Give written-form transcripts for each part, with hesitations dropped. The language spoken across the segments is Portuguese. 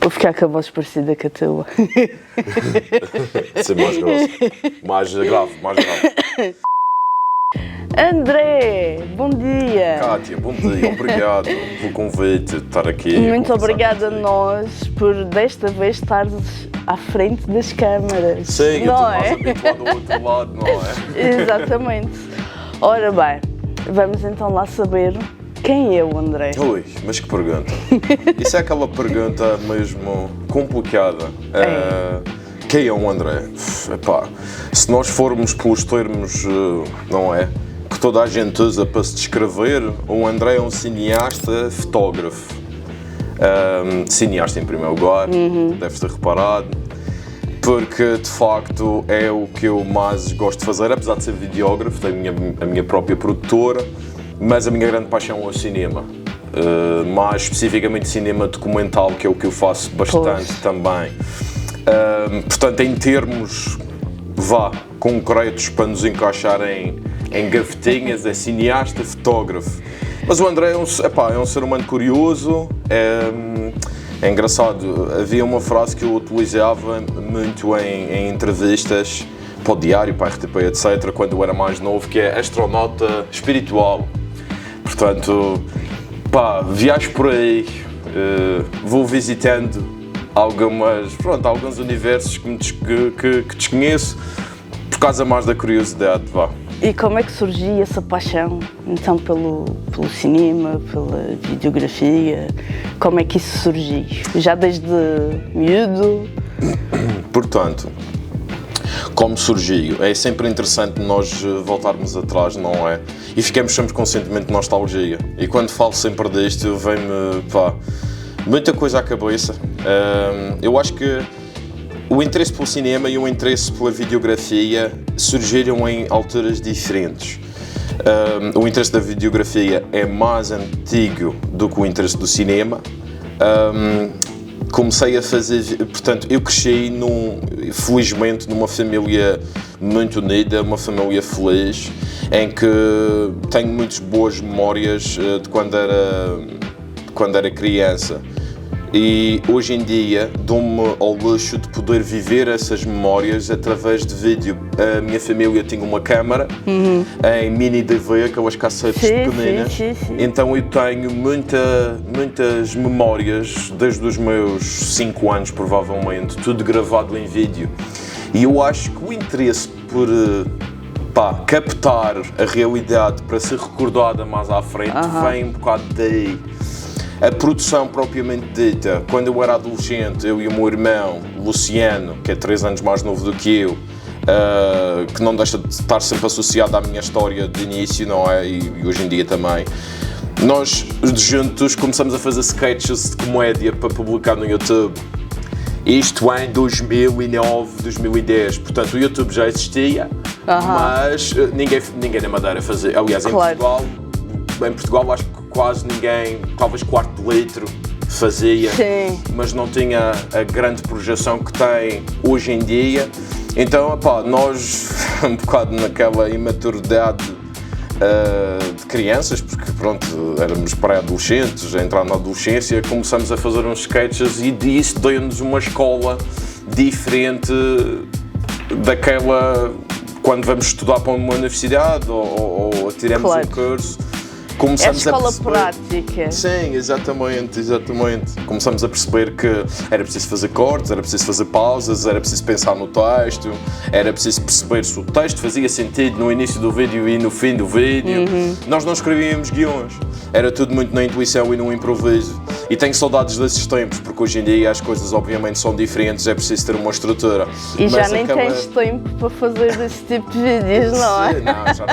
Vou ficar com a voz parecida com a tua. Ser mais grosso. Mais grave. André, bom dia. Cátia, bom dia. Obrigado pelo convite de estar aqui. Muito obrigada a nós por desta vez estares à frente das câmaras. Sim, eu estou não mais é? habituado ao outro lado, não é? Exatamente. Ora bem, vamos então lá saber quem é o André. Ui, mas que pergunta. Isso é aquela pergunta mesmo complicada. Quem é o André? Epá, se nós formos pelos termos, não é? Que toda a gente usa para se descrever, o André é um cineasta, fotógrafo. Cineasta em primeiro lugar, deves ter reparado. Porque de facto é o que eu mais gosto de fazer, apesar de ser videógrafo, tenho a minha própria produtora, mas a minha grande paixão é o cinema. Mais especificamente cinema documental, que é o que eu faço bastante também. Portanto, em termos concretos para nos encaixar em gavetinhas, é cineasta, fotógrafo. Mas o André é um ser humano curioso, é engraçado. Havia uma frase que eu utilizava muito em entrevistas para o diário, para a RTP, etc., quando eu era mais novo, que é astronauta espiritual. Portanto, viajo por aí, vou visitando alguns universos que desconheço por causa mais da curiosidade. E como é que surgiu essa paixão, então, pelo cinema, pela videografia? Como é que isso surgiu? Já desde miúdo? Portanto, como surgiu? É sempre interessante nós voltarmos atrás, não é? E ficamos sempre com um sentimento de nostalgia. E quando falo sempre disto, vem-me, muita coisa à cabeça. Eu acho que o interesse pelo cinema e o interesse pela videografia surgiram em alturas diferentes. O interesse da videografia é mais antigo do que o interesse do cinema. Comecei a fazer, portanto, eu cresci felizmente numa família muito unida, uma família feliz, em que tenho muitas boas memórias de quando era criança. E hoje em dia dou-me ao luxo de poder viver essas memórias através de vídeo. A minha família tinha uma câmara em mini DV, aquelas cassetes pequeninas. Sim. Então eu tenho muitas memórias desde os meus 5 anos, provavelmente, tudo gravado em vídeo. E eu acho que o interesse por captar a realidade para ser recordada mais à frente vem um bocado daí. A produção propriamente dita, quando eu era adolescente, eu e o meu irmão, Luciano, que é 3 anos mais novo do que eu, que não deixa de estar sempre associado à minha história de início, não é? E hoje em dia também. Nós, juntos, começamos a fazer sketches de comédia para publicar no YouTube. Isto em 2009, 2010. Portanto, o YouTube já existia, mas ninguém na Madeira fazia. Aliás, Claro. em Portugal acho que quase ninguém, talvez quarto de litro, fazia, mas não tinha a grande projeção que tem hoje em dia. Então, nós, um bocado naquela imaturidade de crianças, porque pronto, éramos pré-adolescentes, a entrar na adolescência, começamos a fazer uns sketches e isso deu-nos uma escola diferente daquela quando vamos estudar para uma universidade ou tiramos um curso. Começamos é a escola prática. Sim, exatamente. Começamos a perceber que era preciso fazer cortes, era preciso fazer pausas, era preciso pensar no texto, era preciso perceber se o texto fazia sentido no início do vídeo e no fim do vídeo. Nós não escrevíamos guiões, era tudo muito na intuição e no improviso. E tenho saudades desses tempos, porque hoje em dia as coisas obviamente são diferentes, é preciso ter uma estrutura. E já nem tens tempo para fazer esse tipo de vídeos, não é? Não, já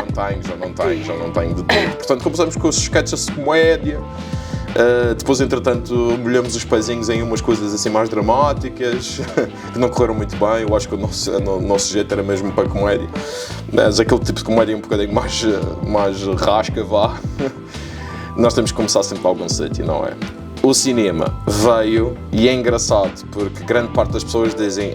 não tenho de tempo. Portanto, começamos com os sketches de comédia, depois entretanto molhamos os pezinhos em umas coisas assim mais dramáticas, que não correram muito bem. Eu acho que o nosso jeito era mesmo para comédia, mas aquele tipo de comédia um bocadinho mais rasca, Nós temos que começar sempre para algum sítio, não é? O cinema veio, e é engraçado porque grande parte das pessoas dizem: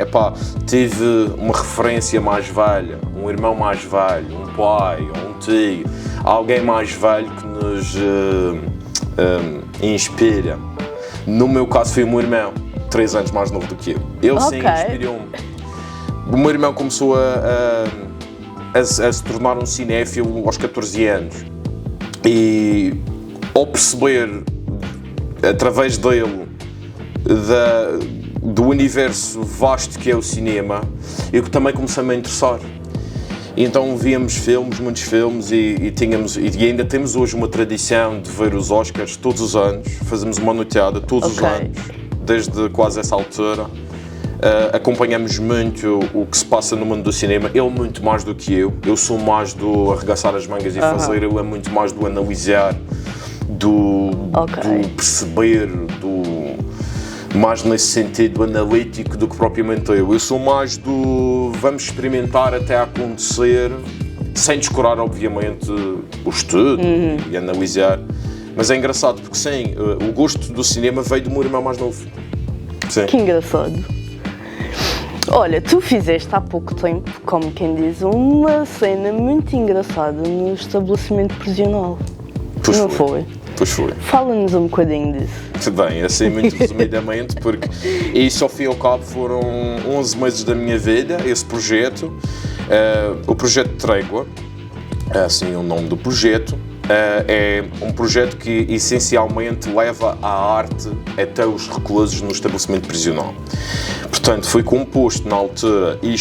tive uma referência mais velha, um irmão mais velho, um pai ou um tio, alguém mais velho que nos inspira. No meu caso foi o meu irmão, 3 anos mais novo do que eu. Ele sim inspirou-me. O meu irmão começou a se tornar um cinéfilo aos 14 anos. E ao perceber, através dele, do universo vasto que é o cinema, eu também comecei-me a interessar. E então víamos filmes, muitos filmes, e ainda temos hoje uma tradição de ver os Oscars todos os anos. Fazemos uma noiteada todos os anos, desde quase essa altura. Acompanhamos muito o que se passa no mundo do cinema. Ele muito mais do que eu. Eu sou mais do arregaçar as mangas e fazer, ele é muito mais do analisar, do perceber, mais nesse sentido analítico do que propriamente eu. Eu sou mais do vamos experimentar até acontecer, sem descurar obviamente o estudo e analisar. Mas é engraçado porque sim, o gosto do cinema veio do meu irmão mais novo. Sim. Que engraçado. Olha, tu fizeste há pouco tempo, como quem diz, uma cena muito engraçada no estabelecimento prisional. Pois não foi? Pois foi. Fala-nos um bocadinho disso. Bem, assim muito resumidamente, porque isso ao fim e ao cabo foram 11 meses da minha vida, esse projeto. O projeto Trégua, é assim o nome do projeto, é um projeto que essencialmente leva a arte até os reclusos no estabelecimento prisional. Portanto, foi composto na altura, e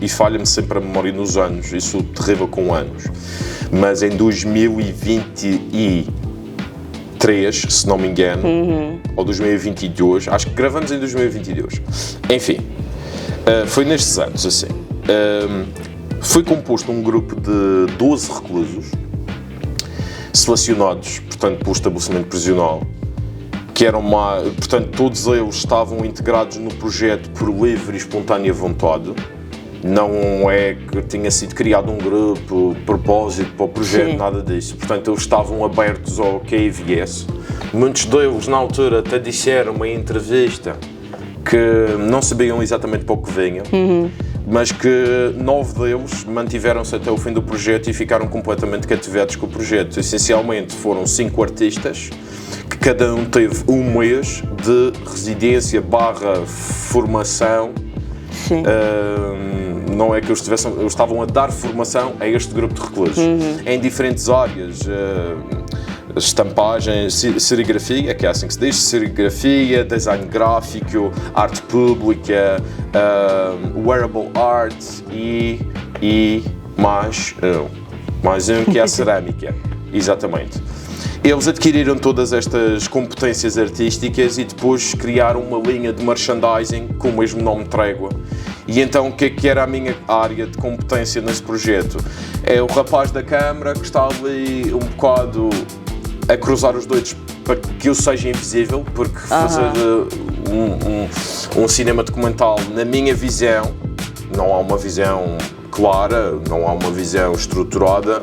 falha-me sempre a memória nos anos, isso terrível com anos, mas em 2023, se não me engano, ou 2022, acho que gravamos em 2022. Enfim, foi nestes anos, assim. Foi composto um grupo de 12 reclusos, selecionados, portanto, pelo estabelecimento prisional, que eram portanto, todos eles estavam integrados no projeto por livre e espontânea vontade. Não é que tinha sido criado um grupo, propósito para o projeto, sim, nada disso. Portanto, eles estavam abertos ao que aí viesse. Muitos deles, na altura, até disseram em entrevista que não sabiam exatamente para o que vinham, mas que 9 deles mantiveram-se até o fim do projeto e ficaram completamente cativados com o projeto. Essencialmente, foram 5 artistas, que cada um teve um mês de residência / formação. Sim. Não é que eles estavam a dar formação a este grupo de reclusos em diferentes áreas, estampagem, serigrafia, que é assim que se diz, serigrafia, design gráfico, arte pública, wearable art e mais um que é a cerâmica, exatamente. Eles adquiriram todas estas competências artísticas e depois criaram uma linha de merchandising com o mesmo nome, Trégua. E então o que era a minha área de competência nesse projeto? É o rapaz da câmara que está ali um bocado a cruzar os dedos para que eu seja invisível, porque fazer um cinema documental, na minha visão, não há uma visão clara, não há uma visão estruturada,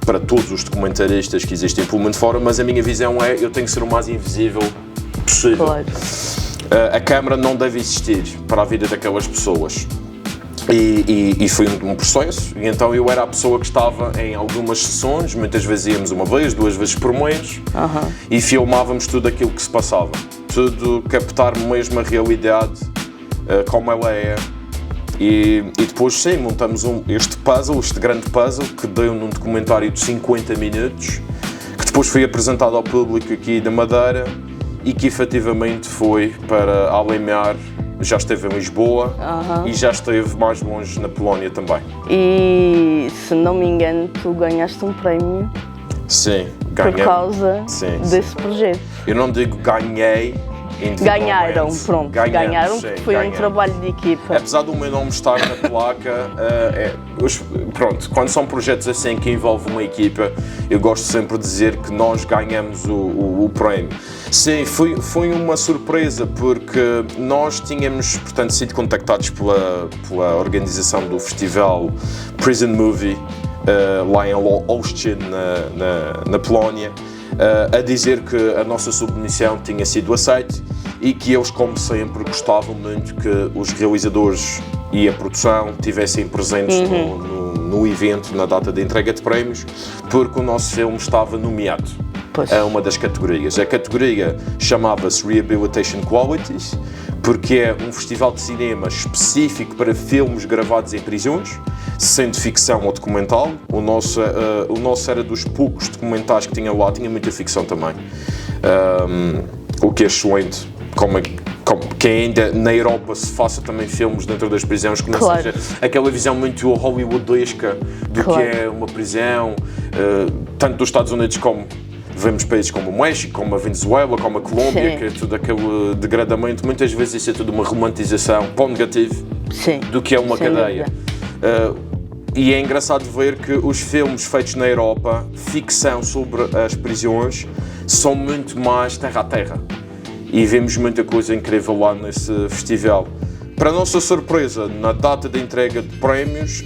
para todos os documentaristas que existem pelo mundo fora, mas a minha visão é, eu tenho que ser o mais invisível possível. Claro. A câmara não deve existir para a vida daquelas pessoas. E foi um processo, e então eu era a pessoa que estava em algumas sessões, muitas vezes íamos 1 vez, 2 vezes por mês, e filmávamos tudo aquilo que se passava. Tudo, captar mesmo a realidade, como ela é. E depois sim, montamos este grande puzzle que deu num documentário de 50 minutos, que depois foi apresentado ao público aqui da Madeira e que efetivamente foi para Alemar, já esteve em Lisboa e já esteve mais longe na Polónia também. E se não me engano, tu ganhaste um prémio. Sim, ganhei. Por causa desse projeto. Eu não digo ganhei. Ganharam, pronto, ganharam porque foi um trabalho de equipa. Apesar do meu nome estar na placa, pronto, quando são projetos assim que envolvem uma equipa, eu gosto sempre de dizer que nós ganhamos o prémio. Sim, foi uma surpresa porque nós tínhamos, portanto, sido contactados pela organização do festival Prison Movie, lá em Olsztyn, na Polónia, a dizer que a nossa submissão tinha sido aceita e que eles, como sempre, gostavam muito que os realizadores e a produção estivessem presentes no evento, na data de entrega de prémios, porque o nosso filme estava nomeado a uma das categorias. A categoria chamava-se Rehabilitation Qualities, porque é um festival de cinema específico para filmes gravados em prisões, sendo ficção ou documental. O nosso era dos poucos documentais que tinha lá, tinha muita ficção também. O que é excelente, como que ainda na Europa se faça também filmes dentro das prisões, que não seja aquela visão muito hollywoodesca do que é uma prisão, tanto dos Estados Unidos como vemos países como o México, como a Venezuela, como a Colômbia, que é tudo aquele degradamento. Muitas vezes isso é tudo uma romantização para o negativo do que é uma cadeia. E é engraçado ver que os filmes feitos na Europa, ficção sobre as prisões, são muito mais terra a terra. E vemos muita coisa incrível lá nesse festival. Para a nossa surpresa, na data de entrega de prémios,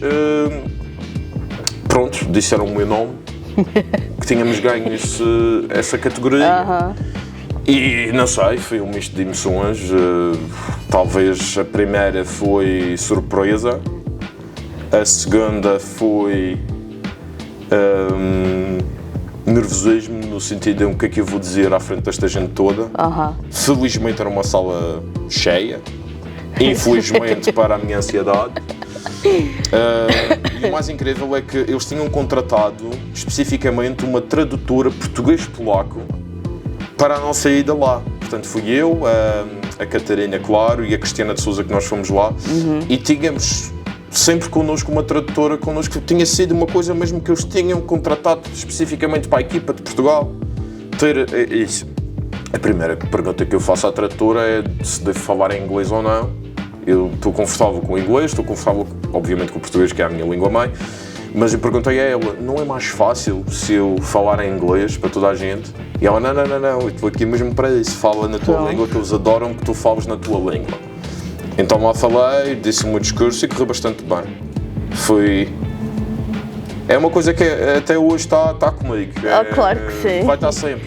pronto, disseram o meu nome, que tínhamos ganho essa categoria. E não sei, foi um misto de emoções. Talvez a primeira foi surpresa, a segunda foi nervosismo, no sentido de o que é que eu vou dizer à frente desta gente toda. Felizmente era uma sala cheia, infelizmente para a minha ansiedade. E o mais incrível é que eles tinham contratado especificamente uma tradutora português-polaco para a nossa ida lá. Portanto, fui eu, a Catarina, claro, e a Cristiana de Sousa, que nós fomos lá, e tínhamos sempre connosco uma tradutora, que tinha sido uma coisa mesmo que eles tinham contratado especificamente para a equipa de Portugal. Ter isso. A primeira pergunta que eu faço à tradutora é se devo falar em inglês ou não. Eu estou confortável com o inglês, estou confortável, obviamente, com o português, que é a minha língua-mãe, mas eu perguntei a ela, não é mais fácil se eu falar em inglês para toda a gente? E ela, não, eu estou aqui mesmo para isso, fala na tua língua, que eles adoram que tu fales na tua língua. Então lá falei, disse o meu discurso e correu bastante bem. É uma coisa que até hoje está comigo. Claro que sim. Vai estar sempre.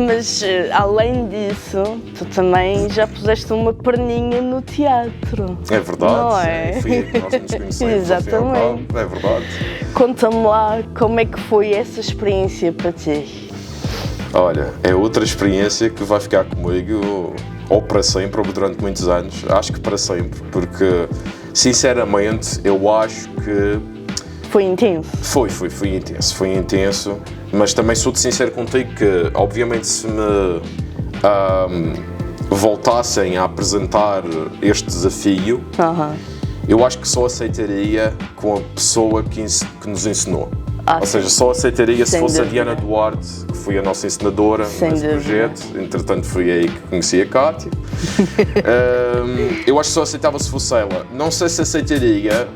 Mas além disso, tu também já puseste uma perninha no teatro. É verdade. Não é? Foi aí que nós nos conhecemos. Exatamente. É verdade. Conta-me lá como é que foi essa experiência para ti. Olha, é outra experiência que vai ficar comigo ou para sempre, ou durante muitos anos. Acho que para sempre, porque sinceramente eu acho que foi intenso? Foi intenso, mas também sou-te sincero contigo que, obviamente, se me voltassem a apresentar este desafio, eu acho que só aceitaria com a pessoa que nos ensinou. Ou seja, só aceitaria se fosse a Diana Duarte, que foi a nossa ensinadora nesse projeto. Entretanto, foi aí que conheci a Cátia. Eu acho que só aceitava se fosse ela. Não sei se aceitaria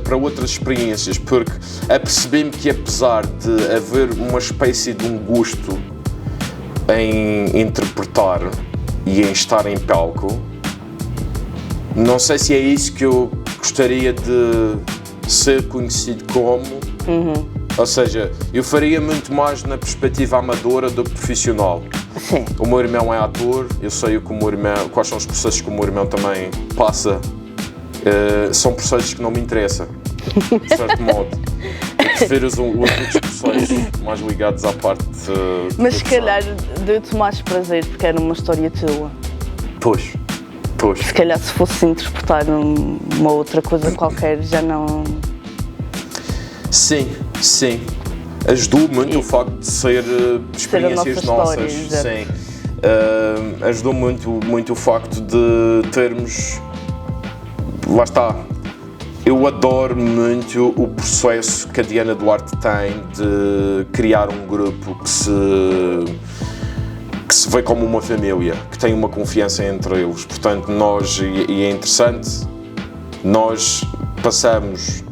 para outras experiências, porque apercebi-me que, apesar de haver uma espécie de um gosto em interpretar e em estar em palco, não sei se é isso que eu gostaria de ser conhecido como. Ou seja, eu faria muito mais na perspectiva amadora do que profissional. Sim. O meu irmão é ator, eu sei quais são os processos que o meu irmão também passa. São processos que não me interessam, de certo modo. Eu prefiro os outros processos mais ligados à parte de Mas se calhar deu-te mais prazer porque era uma história tua. Pois. Se calhar se fosse interpretar uma outra coisa qualquer já não... Sim. Ajudou muito o facto de ser experiências nossas. Sim. Ajudou muito o facto de termos. Lá está. Eu adoro muito o processo que a Diana Duarte tem de criar um grupo que se vê como uma família, que tem uma confiança entre eles. Portanto, e é interessante, nós passamos.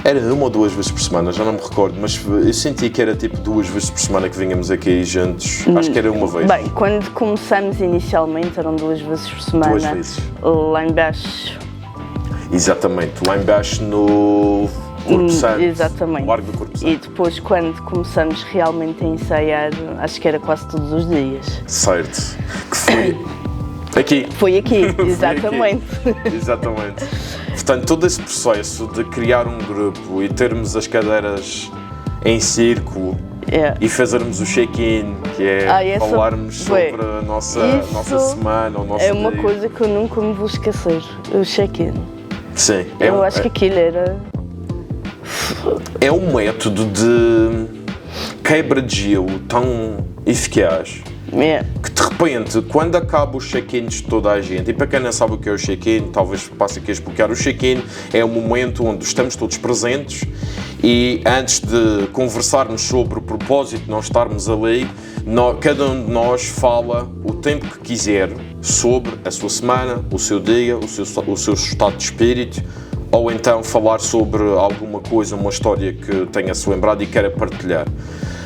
Era uma ou duas vezes por semana, já não me recordo, mas eu senti que era tipo 2 vezes por semana que vínhamos aqui juntos. Acho que era uma vez. Bem, quando começamos inicialmente eram 2 vezes por semana. 2 vezes. Lá embaixo. Exatamente, lá embaixo no Corpo Santo. Exatamente. No Largo do Corpo Santo. E depois, quando começamos realmente a ensaiar, acho que era quase todos os dias. Certo. Que foi. Aqui. Foi aqui, Foi exatamente. aqui. Exatamente. Portanto, todo esse processo de criar um grupo e termos as cadeiras em círculo e fazermos o check-in, que é falarmos sobre a nossa semana, o nosso é uma dia. coisa que eu nunca me vou esquecer, o check-in. Sim. Eu acho que aquilo era... É um método de quebra de gelo tão eficaz que de repente, quando acaba os check-ins de toda a gente, e para quem não sabe o que é o check-in, talvez passe aqui a explicar, o check-in é o momento onde estamos todos presentes e antes de conversarmos sobre o propósito de nós estarmos ali, cada um de nós fala o tempo que quiser sobre a sua semana, o seu dia, o seu estado de espírito, ou então falar sobre alguma coisa, uma história que tenha-se lembrado e queira partilhar.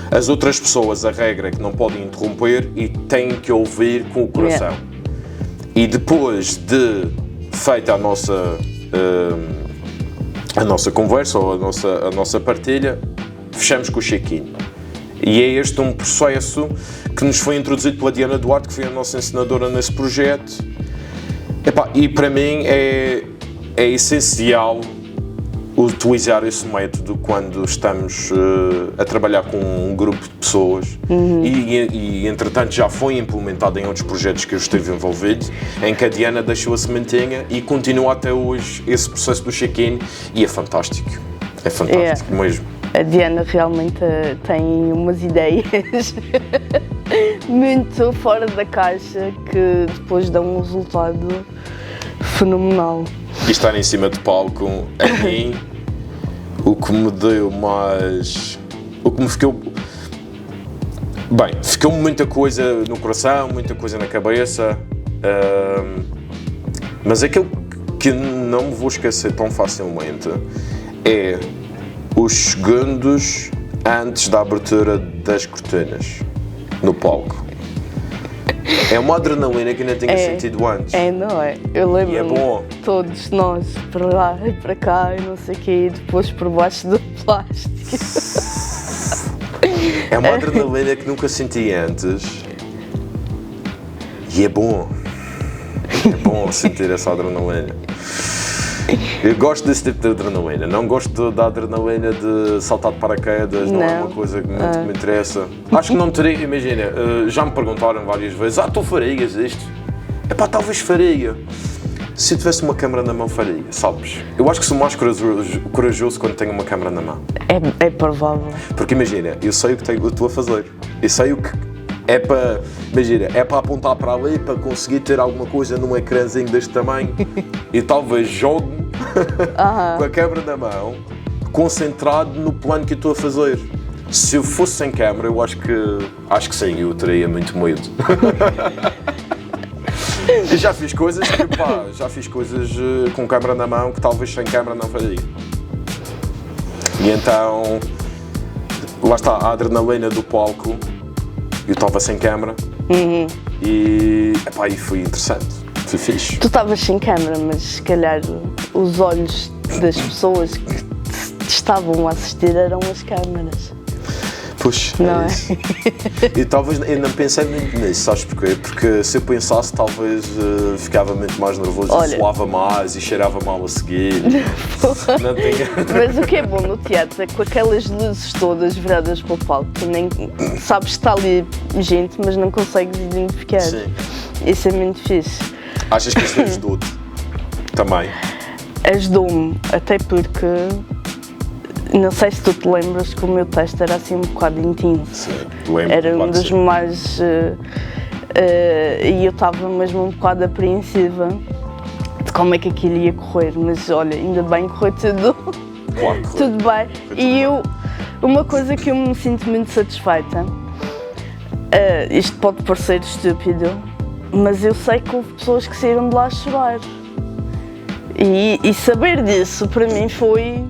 As outras pessoas, a regra é que não podem interromper e têm que ouvir com o coração. E depois de feita a nossa conversa ou a nossa partilha, fechamos com o check-in. E é este um processo que nos foi introduzido pela Diana Duarte, que foi a nossa ensinadora nesse projeto. E para mim é essencial utilizar esse método quando estamos a trabalhar com um grupo de pessoas e entretanto já foi implementado em outros projetos que eu estive envolvido, em que a Diana deixou a sementinha e continua até hoje esse processo do check-in e é fantástico mesmo. A Diana realmente tem umas ideias muito fora da caixa que depois dão um resultado fenomenal. E estar em cima de palco, a mim, o que me deu mais... O que me ficou... Bem, ficou muita coisa no coração, muita coisa na cabeça, mas aquilo que não me vou esquecer tão facilmente é os segundos antes da abertura das cortinas no palco. É uma adrenalina que eu não tinha sentido antes. Não é? Eu lembro é bom. Todos nós para lá e para cá e não sei o quê, e depois por baixo do plástico. É uma adrenalina que nunca senti antes e é bom. É bom sentir essa adrenalina. Eu gosto desse tipo de adrenalina, não gosto da adrenalina de saltar de paraquedas, não é uma coisa que muito me interessa. Acho que não teria, imagina, já me perguntaram várias vezes, tu farias isto? Talvez faria. Se eu tivesse uma câmera na mão, faria, sabes? Eu acho que sou mais corajoso quando tenho uma câmera na mão. É provável. Porque imagina, eu sei o que estou a fazer, eu sei o que é para, imagina, é para apontar para ali, para conseguir ter alguma coisa num ecrãzinho deste tamanho e talvez jogue com a câmera na mão, concentrado no plano que eu estou a fazer. Se eu fosse sem câmera, eu acho que sim, eu teria muito medo. E já fiz coisas com câmera na mão que talvez sem câmera não faria. E então, lá está a adrenalina do palco. Eu estava sem câmera e foi interessante, foi fixe. Tu estavas sem câmera, mas se calhar os olhos das pessoas que te estavam a assistir eram as câmaras. Pois, não é? Isso. E talvez eu não pensei muito nisso, sabes porquê? Porque se eu pensasse talvez ficava muito mais nervoso, suava mais e cheirava mal a seguir. Não tinha... Mas o que é bom no teatro é com aquelas luzes todas viradas para o palco, tu nem sabes que está ali gente, mas não consegues identificar. Sim. Isso é muito fixe. Achas que isso ajudou-te também? Ajudou-me, até porque não sei se tu te lembras que o meu texto era assim um bocado intenso. Sim, lembro. Era um dos mais... e eu estava mesmo um bocado apreensiva de como é que aquilo ia correr, mas olha, ainda bem correu tudo, tudo bem. E uma coisa que eu me sinto muito satisfeita, isto pode parecer estúpido, mas eu sei que houve pessoas que saíram de lá a chorar. E saber disso para mim foi...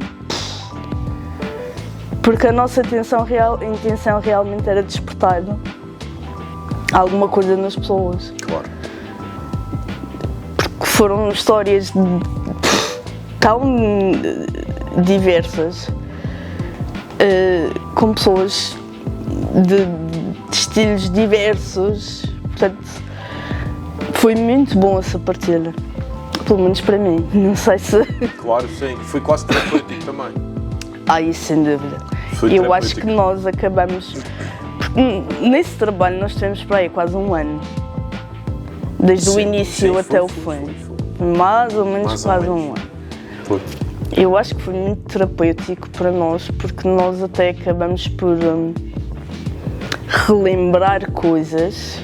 Porque a nossa intenção realmente era despertar alguma coisa nas pessoas. Claro. Porque foram histórias tão diversas, com pessoas de estilos diversos. Portanto, Foi muito bom essa partilha. Pelo menos para mim. Não sei se... Claro, sim. Foi quase terapêutico também. Isso sem dúvida. Foi Eu acho terapêutico. que nós acabamos... Porque nesse trabalho nós tivemos para aí quase um ano. Desde o Sim, início sim, até o foi. fim. Mais ou menos Mais ou quase menos. um ano. Foi. Eu acho que foi muito terapêutico para nós, porque nós até acabamos por relembrar coisas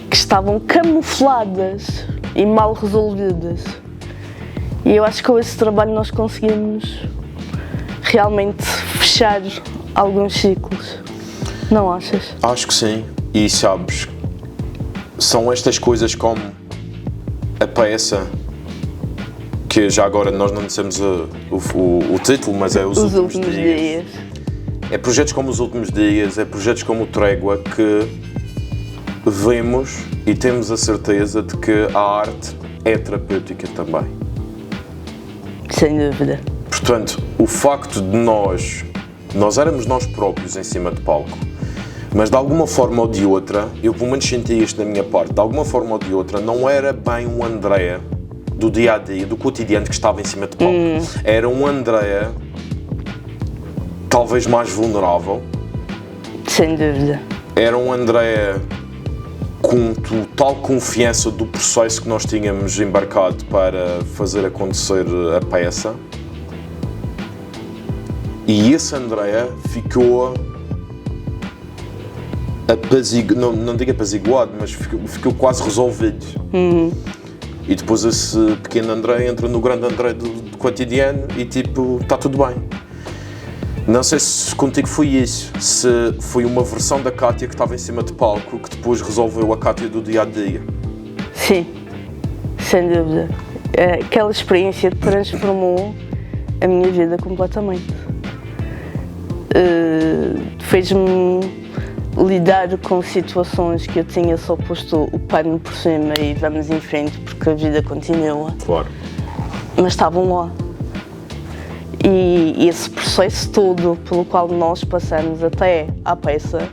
que estavam camufladas e mal resolvidas. E eu acho que com esse trabalho nós conseguimos realmente fechar alguns ciclos. Não achas? Acho que sim. E sabes, são estas coisas como a peça, que já agora nós não dissemos o título, mas é Os Últimos Dias. É projetos como Os Últimos Dias, é projetos como o Trégua que vemos e temos a certeza de que a arte é terapêutica também. Sem dúvida. Portanto, o facto de nós éramos nós próprios em cima de palco, mas de alguma forma ou de outra, eu pelo menos senti isto da minha parte, de alguma forma ou de outra, não era bem um André do dia-a-dia, do cotidiano que estava em cima de palco. Era um André talvez mais vulnerável. Sem dúvida. Era um André com total confiança do processo que nós tínhamos embarcado para fazer acontecer a peça. E esse André ficou não digo apaziguado, mas ficou quase resolvido. E depois esse pequeno André entra no grande André do cotidiano e tipo, está tudo bem. Não sei se contigo foi isso, se foi uma versão da Kátia que estava em cima de palco que depois resolveu a Kátia do dia-a-dia. Sim, sem dúvida. Aquela experiência transformou a minha vida completamente. Fez-me lidar com situações que eu tinha só posto o pano por cima e vamos em frente porque a vida continua. Claro. Mas estavam lá. E esse processo todo pelo qual nós passamos até à peça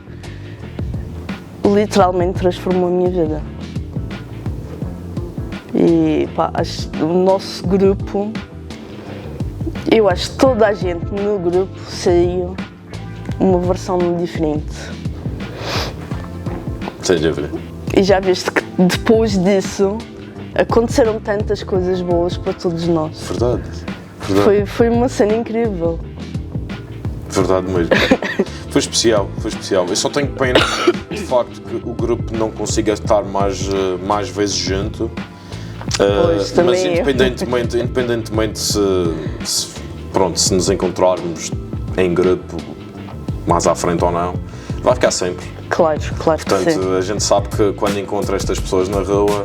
literalmente transformou a minha vida. E acho que o nosso grupo, eu acho que toda a gente no grupo saiu uma versão diferente. Sem dúvida. E já viste que depois disso aconteceram tantas coisas boas para todos nós. Verdade. Verdade. Foi uma cena incrível. Verdade mesmo. Foi especial. Eu só tenho pena, de facto, que o grupo não consiga estar mais vezes junto. Pois, mas independentemente se nos encontrarmos em grupo mais à frente ou não, vai ficar sempre. Claro que Portanto, sim. a gente sabe que quando encontra estas pessoas na rua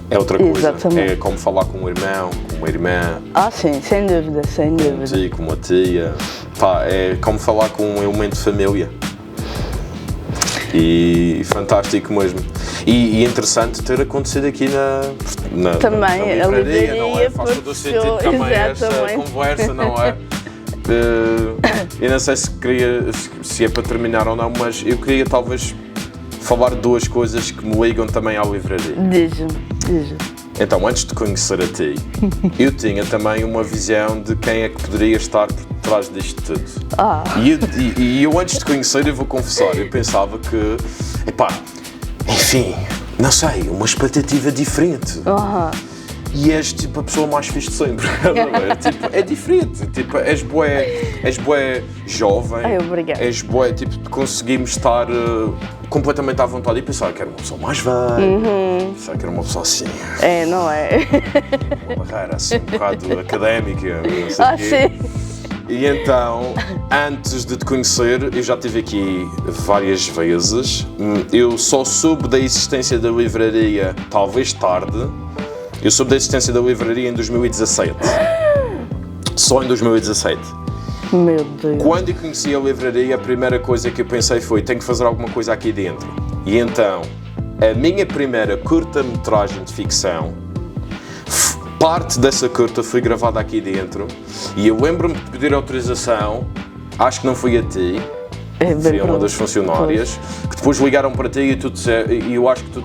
é outra coisa. Exatamente. É como falar com um irmão, com uma irmã, Sim, sem dúvida, sem com um dúvida. tio, com uma tia. É como falar com um elemento de família. E fantástico mesmo. E interessante ter acontecido aqui na Também, na a livraria, não é? livraria Faz todo o sentido puxou, também esta exatamente. conversa, não é? Eu não sei se é para terminar ou não, mas eu queria talvez falar de duas coisas que me ligam também à livraria. Diz-me. Então, antes de conhecer a ti, eu tinha também uma visão de quem é que poderia estar por trás disto tudo. E eu antes de conhecer, eu vou confessar, eu pensava que, enfim, não sei, uma expectativa diferente. E és tipo a pessoa mais fixe de sempre. É diferente. És bué jovem. Obrigada. És bué, conseguimos estar completamente à vontade e pensar que era uma pessoa mais velha. Pensar que era uma pessoa assim. Não é? Uma barreira assim um bocado académica. Não sei o quê. Sim. E então, antes de te conhecer, eu já estive aqui várias vezes. Eu só soube da existência da livraria, talvez tarde. Eu soube da existência da livraria em 2017. Só em 2017. Meu Deus. Quando eu conheci a livraria, a primeira coisa que eu pensei foi: tenho que fazer alguma coisa aqui dentro. E então, a minha primeira curta-metragem de ficção, parte dessa curta foi gravada aqui dentro. E eu lembro-me de pedir autorização, acho que não foi a ti, foi a uma das funcionárias, que depois ligaram para ti e eu acho que tu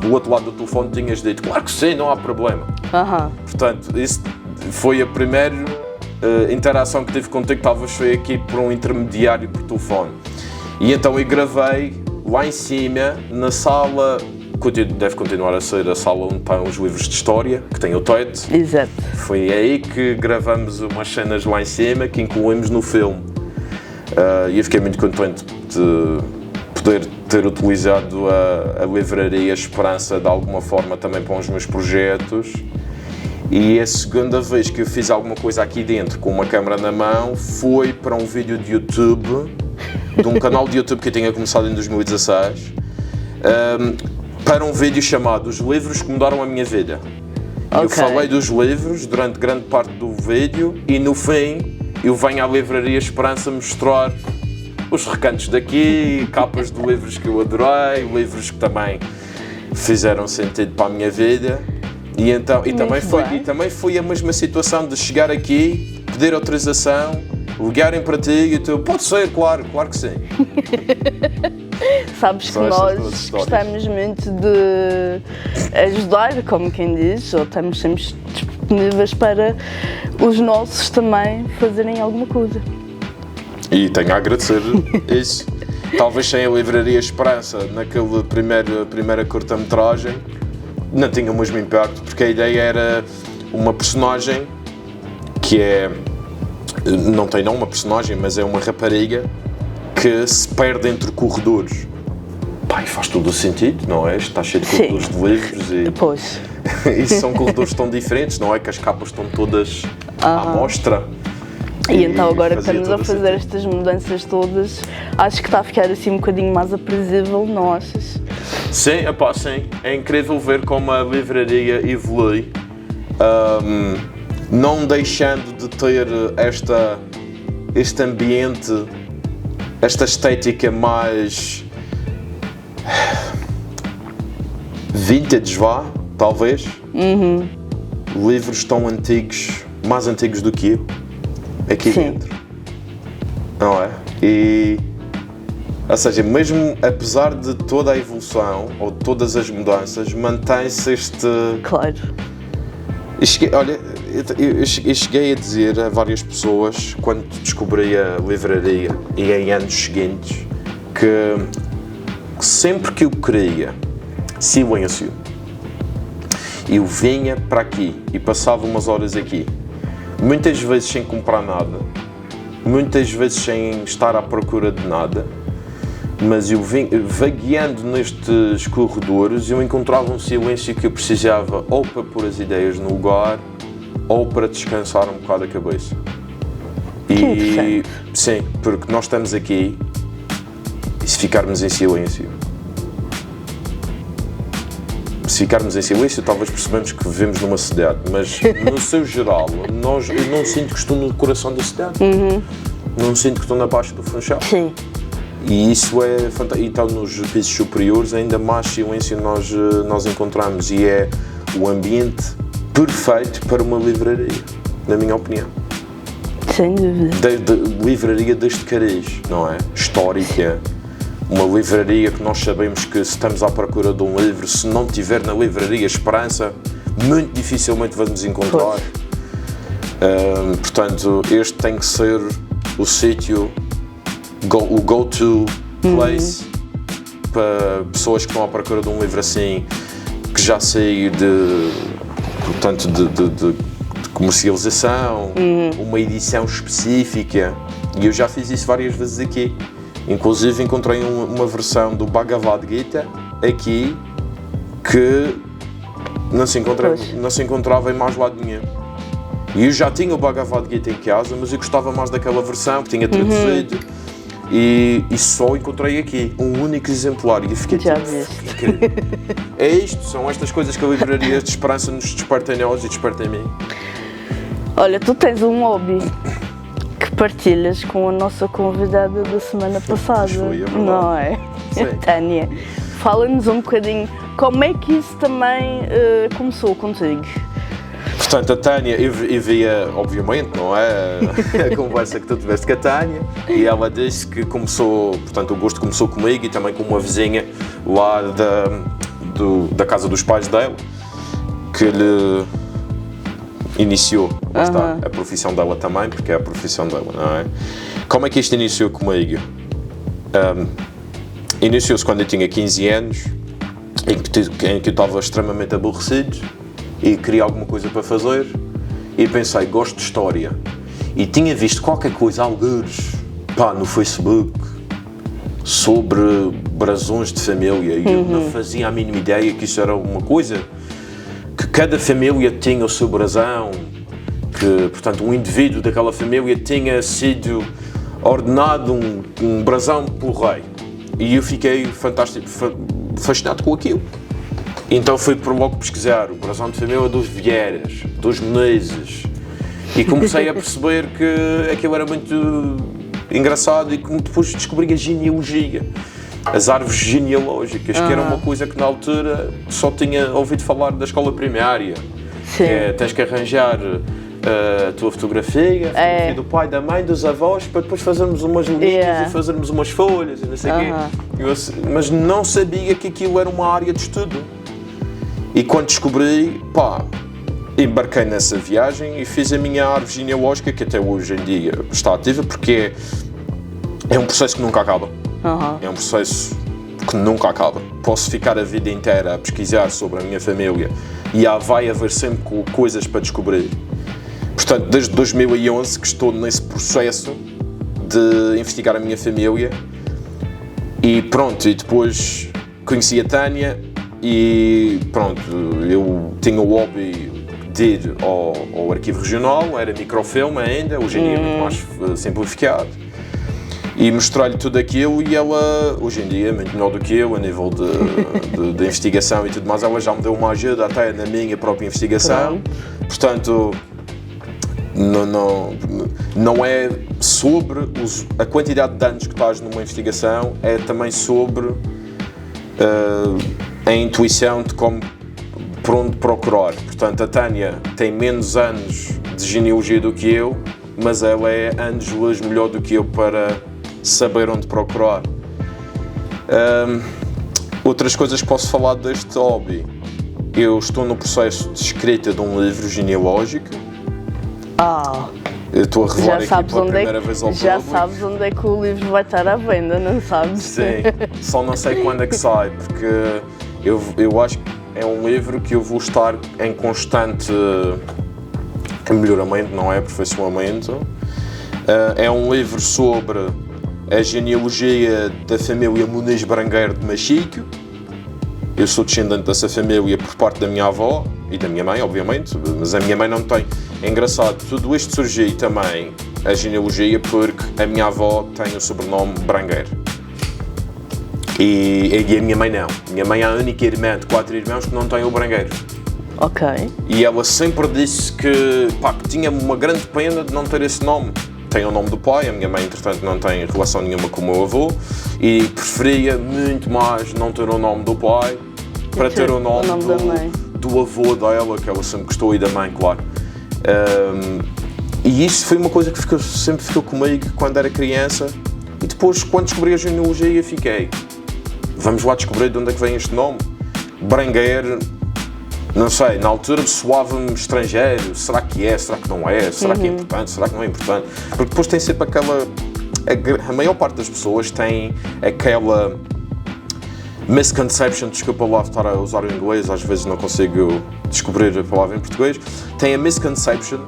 do outro lado do telefone tinhas dito, claro que sim, não há problema. Portanto, isso foi a primeira interação que tive contigo, talvez foi aqui por um intermediário por telefone. E então eu gravei lá em cima, na sala, deve continuar a ser a sala onde estão os livros de história, que tem o teto. Exato. Foi aí que gravamos umas cenas lá em cima, que incluímos no filme. E eu fiquei muito contente de poder ter utilizado a livraria Esperança de alguma forma também para os meus projetos. E a segunda vez que eu fiz alguma coisa aqui dentro com uma câmera na mão foi para um vídeo de YouTube, de um canal de YouTube que eu tinha começado em 2016, para um vídeo chamado Os Livros que Mudaram a Minha Vida. Okay. Eu falei dos livros durante grande parte do vídeo e no fim eu venho à livraria Esperança mostrar os recantos daqui, capas de livros que eu adorei, livros que também fizeram sentido para a minha vida. E também foi a mesma situação de chegar aqui, pedir autorização, ligarem para ti e tu, pode ser, claro que sim. Sabes que nós gostamos muito de ajudar, como quem diz, ou estamos sempre disponíveis para os nossos também fazerem alguma coisa. E tenho a agradecer isso. Talvez sem a livraria Esperança, naquela primeira curta-metragem, não tinha o mesmo impacto, porque a ideia era uma personagem que não tem uma personagem, mas é uma rapariga que se perde entre corredores. Pai, faz todo o sentido, não é? Está cheio de corredores de livros e... Pois. E são corredores tão diferentes, não é? Que as capas estão todas à mostra. E então agora que estamos a fazer estas mudanças todas, acho que está a ficar assim um bocadinho mais aprazível, não achas? Sim, sim. É incrível ver como a livraria evolui, não deixando de ter este ambiente, esta estética mais vintage, talvez. Livros tão antigos, mais antigos do que eu, aqui dentro, não é? Ou seja, mesmo apesar de toda a evolução, ou todas as mudanças, mantém-se este... Claro. Eu cheguei a dizer a várias pessoas, quando descobri a livraria e em anos seguintes, que sempre que eu queria silêncio, eu vinha para aqui e passava umas horas aqui, muitas vezes sem comprar nada, muitas vezes sem estar à procura de nada, mas eu vagueando nestes corredores, eu encontrava um silêncio que eu precisava ou para pôr as ideias no lugar ou para descansar um bocado a cabeça. E sim, porque nós estamos aqui e se ficarmos em silêncio, talvez percebamos que vivemos numa cidade, mas no seu geral, eu não sinto que estou no coração da cidade, não sinto que estou na Baixa do Funchal. Sim. E isso é fantástico. Então, nos pisos superiores, ainda mais silêncio nós encontramos e é o ambiente perfeito para uma livraria, na minha opinião. Sem dúvida. Livraria deste cariz, não é? Histórica. Uma livraria que nós sabemos que se estamos à procura de um livro, se não tiver na livraria Esperança, muito dificilmente vamos encontrar. Portanto, este tem que ser o sítio, o go-to place para pessoas que estão à procura de um livro assim, que já saiu de comercialização, uma edição específica, e eu já fiz isso várias vezes aqui. Inclusive encontrei uma versão do Bhagavad Gita aqui que não se encontrava em mais lado nenhum. E eu já tinha o Bhagavad Gita em casa, mas eu gostava mais daquela versão que tinha traduzido. E só encontrei aqui um único exemplar e fiquei incrível. É isto, são estas coisas que a livraria de Esperança nos desperta em nós e desperta em mim. Olha, tu tens um hobby que partilhas com a nossa convidada da semana passada, não é? Tânia. Fala-nos um bocadinho como é que isso também começou contigo. Portanto, a Tânia, eu via, obviamente, não é? A conversa que tu tiveste com a Tânia, e ela disse que começou, portanto, o gosto começou comigo e também com uma vizinha lá da casa dos pais dela, que lhe iniciou, lá está, a profissão dela também, porque é a profissão dela, não é? Como é que isto iniciou comigo? Iniciou-se quando eu tinha 15 anos, em que eu estava extremamente aborrecido e queria alguma coisa para fazer, e pensei, gosto de história, e tinha visto qualquer coisa, algures, no Facebook, sobre brasões de família, e eu não fazia a mínima ideia que isso era uma coisa, que cada família tinha o seu brasão, que, portanto, um indivíduo daquela família tinha sido ordenado um brasão pelo rei. E eu fiquei fascinado com aquilo. Então fui por logo pesquisar o brasão de família dos Vieiras, dos Menezes, e comecei a perceber que aquilo era muito engraçado, e que depois descobri a genealogia, as árvores genealógicas, que era uma coisa que na altura só tinha ouvido falar da escola primária. Sim. Tens que arranjar a tua fotografia, a fotografia do pai, da mãe, dos avós, para depois fazermos umas linhas e fazermos umas folhas e não sei o quê. Mas não sabia que aquilo era uma área de estudo. E quando descobri, embarquei nessa viagem e fiz a minha árvore genealógica, que até hoje em dia está ativa, porque é um processo que nunca acaba. É um processo que nunca acaba. Posso ficar a vida inteira a pesquisar sobre a minha família e vai haver sempre coisas para descobrir. Portanto, desde 2011 que estou nesse processo de investigar a minha família, e pronto, e depois conheci a Tânia e pronto, eu tinha o hobby de ir ao arquivo regional, era microfilme ainda, hoje em dia é muito mais simplificado, e mostrei-lhe tudo aquilo, e ela, hoje em dia, é muito melhor do que eu, a nível de investigação e tudo mais, ela já me deu uma ajuda até na minha própria investigação. Portanto, não é sobre a quantidade de anos que estás numa investigação, é também sobre a intuição de por onde procurar. Portanto, a Tânia tem menos anos de genealogia do que eu, mas ela é anos-luz melhor do que eu para saber onde procurar. Outras coisas que posso falar deste hobby: eu estou no processo de escrita de um livro genealógico. Eu estou a revelar aqui pela primeira vez ao público. Já sabes onde é que o livro vai estar à venda, não sabes? Sim, só não sei quando é que sai, porque eu acho que é um livro que eu vou estar em constante melhoramento, não é aperfeiçoamento. É um livro sobre a genealogia da família Muniz Brangueiro de Machico. Eu sou descendente dessa família por parte da minha avó e da minha mãe, obviamente, mas a minha mãe não tem. É engraçado, tudo isto surgiu também, a genealogia, porque a minha avó tem o sobrenome Brangueiro. E a minha mãe não. Minha mãe é a única irmã de 4 irmãos que não tem o Brangueiro. Ok. E ela sempre disse que tinha uma grande pena de não ter esse nome. Tem o nome do pai, a minha mãe, entretanto, não tem relação nenhuma com o meu avô, e preferia muito mais não ter o nome do pai para ter o nome do avô dela, que ela sempre gostou, e da mãe, claro. E isso foi uma coisa que sempre ficou comigo quando era criança, e depois, quando descobri a genealogia, fiquei, vamos lá descobrir de onde é que vem este nome. Brangueiro, não sei, na altura soava-me estrangeiro, será que é, será que não é, será que é importante, será que não é importante? Porque depois tem sempre aquela, a maior parte das pessoas tem aquela misconception, desculpa lá estar a usar o inglês, às vezes não consigo descobrir a palavra em português, tem a misconception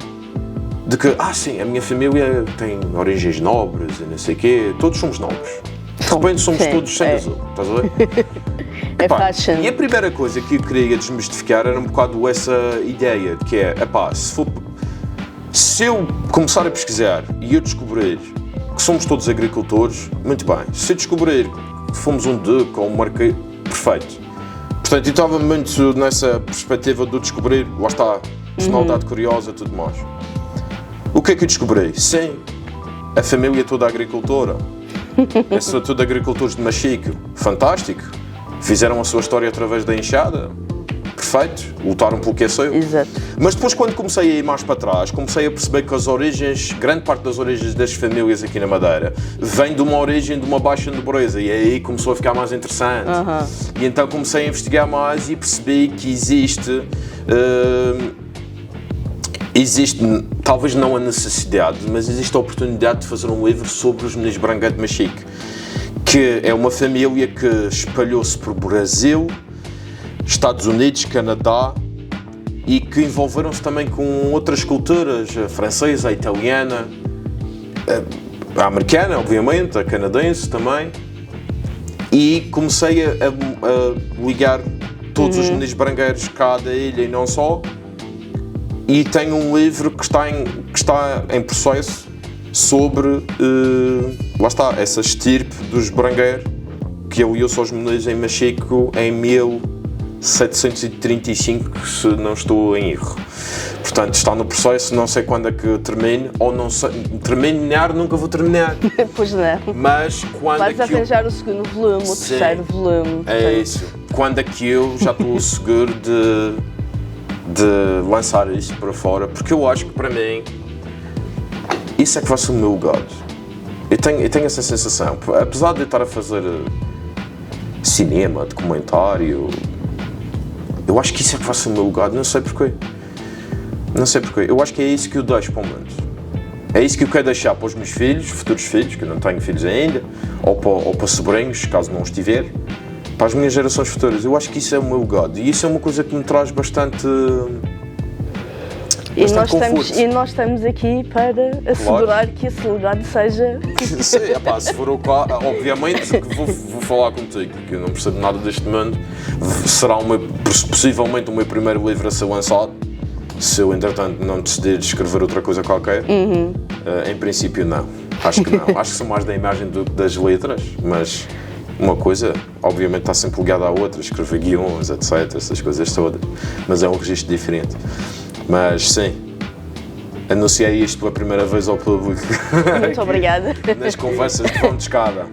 de que, sim, a minha família tem origens nobres e não sei o quê, todos somos nobres. De repente somos todos sem azul, estás a ver? É fashion. E a primeira coisa que eu queria desmistificar era um bocado essa ideia, que é, se eu começar a pesquisar e eu descobrir que somos todos agricultores, muito bem. Se eu descobrir que fomos um duque ou um marquês, perfeito. Portanto, eu estava muito nessa perspectiva de descobrir, lá está, personalidade curiosa e tudo mais. O que é que eu descobri? Sim, a família toda agricultora. São todos agricultores de Machico. Fantástico. Fizeram a sua história através da enxada. perfeito, lutaram pelo que é seu. Exato. Mas depois, quando comecei a ir mais para trás, comecei a perceber que as origens, grande parte das origens das famílias aqui na Madeira, vem de uma origem de uma baixa nobreza, e aí começou a ficar mais interessante. E então comecei a investigar mais e percebi que existe, talvez não a necessidade, mas existe a oportunidade de fazer um livro sobre os Meninos Branguet de Machique, que é uma família que espalhou-se por Brasil, Estados Unidos, Canadá, e que envolveram-se também com outras culturas, a francesa, a italiana, a americana, obviamente, a canadense também, e comecei a ligar todos os meninos brangueiros cá da ilha e não só, e tenho um livro que está em processo sobre, lá está, essa estirpe dos brangueiros, que aliou-se aos meninos em Machique em 1735, se não estou em erro. Portanto, está no processo, não sei quando é que termine, ou não sei, terminar, nunca vou terminar. Pois não. Mas quando vais arranjar o segundo volume, o terceiro volume. É isso. Quando é que eu já estou seguro de lançar isso para fora, porque eu acho que para mim isso é que vai ser o meu legado. Eu tenho essa sensação, apesar de eu estar a fazer cinema, documentário, eu acho que isso é que vai ser o meu legado, não sei porquê. Eu acho que é isso que eu deixo para o mundo. É isso que eu quero deixar para os meus filhos, futuros filhos, que eu não tenho filhos ainda, ou para sobrinhos, caso não os tiver, para as minhas gerações futuras. Eu acho que isso é o meu legado, e isso é uma coisa que me traz bastante conforto. E nós estamos aqui para assegurar que esse legado seja... Sim, se for o caso, obviamente que vou falar contigo, que eu não percebo nada deste mundo. Será possivelmente o meu primeiro livro a ser lançado, se eu entretanto não decidir escrever outra coisa qualquer. Em princípio não, acho que não. Acho que sou mais da imagem das letras, mas uma coisa obviamente está sempre ligada à outra, escrever guiões, etc, essas coisas todas, mas é um registro diferente. Mas sim, anunciei isto pela primeira vez ao público. Muito obrigada. Nas conversas de pão de escada.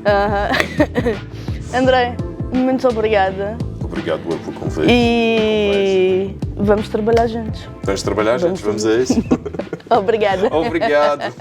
André, muito obrigada. Obrigado pelo convite. E vamos trabalhar juntos. Vamos trabalhar juntos, vamos a isso. Obrigada. Obrigado.